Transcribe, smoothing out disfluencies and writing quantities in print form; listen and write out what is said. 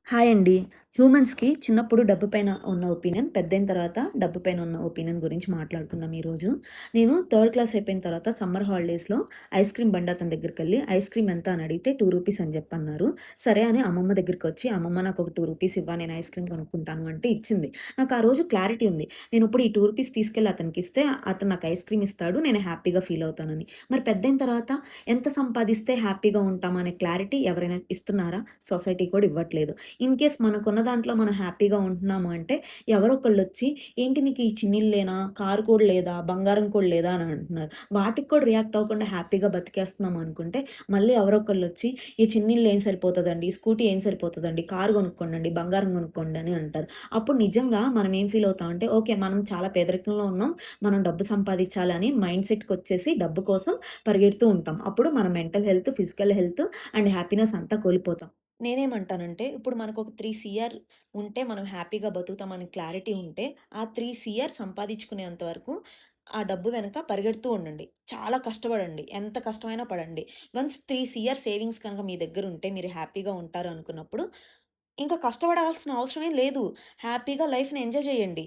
Hi అండి. హ్యూమన్స్‌కి చిన్నప్పుడు డబ్బు పైన ఉన్న ఒపీనియన్, పెద్దయిన తర్వాత డబ్బు పైన ఉన్న ఒపీనియన్ గురించి మాట్లాడుకుందాం ఈరోజు. నేను థర్డ్ క్లాస్ అయిపోయిన తర్వాత సమ్మర్ హాలిడేస్‌లో ఐస్ క్రీమ్ బండతని దగ్గరికెళ్ళి ఐస్ క్రీమ్ ఎంత అని అడిగితే రూ. 2 అని జెప్పన్నారు. సరే అని అమ్మమ్మ దగ్గరికొచ్చి, "అమ్మమ్మ నాకొక రూ. 2 ఇవ్వా నేను ఐస్ క్రీమ్ కొనుక్కుంటాను" అంటే ఇచ్చింది. నాకు ఆ రోజు క్లారిటీ ఉంది. నేనిప్పుడు ఈ రూ. 2 తీసుకెళ్ళి అతనికిస్తే అతను నాకు ఐస్ క్రీమ్ ఇస్తాడు. నేను హ్యాపీగా ఫీల్ అవుతానని. మరి పెద్దయిన తర్వాత ఎంత సంపాదిస్తే హ్యాపీగా ఉంటాం అనే క్లారిటీ ఎవరైనా ఇస్తున్నారా? సొసైటీ కూడా ఇవ్వట్లేదు. ఇన్‌కేస్ మనకున్న దాంట్లో మనం హ్యాపీగా ఉంటున్నాము అంటే, ఎవరో ఒకళ్ళొచ్చి, "ఏంటి నీకు ఈ చిన్నిల్లేనా? కారు కూడా లేదా? బంగారం కూడా లేదా?" అని అంటున్నారు. వాటికి కూడా రియాక్ట్ అవ్వకుండా హ్యాపీగా బతికేస్తున్నాం అనుకుంటే, మళ్ళీ ఎవరో ఒకళ్ళొచ్చి, "ఈ చిన్నిల్లు ఏం సరిపోతదండి? ఈ స్కూటీ ఏం సరిపోతదండి? కారు కొనుక్కోండండి, బంగారం కొనుక్కోండి" అని అంటారు. అప్పుడు నిజంగా మనం ఏం ఫీల్ అవుతామంటే, ఓకే. మనం చాలా పేదరికంలో ఉన్నాం. మనం డబ్బు సంపాదించాలని మైండ్ సెట్‌కొచ్చేసి డబ్బు కోసం పరిగెడుతూ ఉంటాం. అప్పుడు మన mental health, physical health and happiness అంతా కోల్పోతాం. నేనేమంటానంటే, ఇప్పుడు మనకొక 3,00,00,000 ఉంటే మనం హ్యాపీగా బతుకుతామని క్లారిటీ ఉంటే, ఆ 3,00,00,000 సంపాదించుకునేంత వరకు ఆ డబ్బు వెనక పరిగెడుతూ ఉండండి. చాలా కష్టపడండి. ఎంత కష్టమైనా పడండి. వన్స్ 3,00,00,000 సేవింగ్స్ కనుక మీ దగ్గరుంటే మీరు హ్యాపీగా ఉంటారు అనుకున్నప్పుడు, ఇంకా కష్టపడాల్సిన అవసరమే లేదు. హ్యాపీగా లైఫ్‌ని ఎంజాయ్ చేయండి.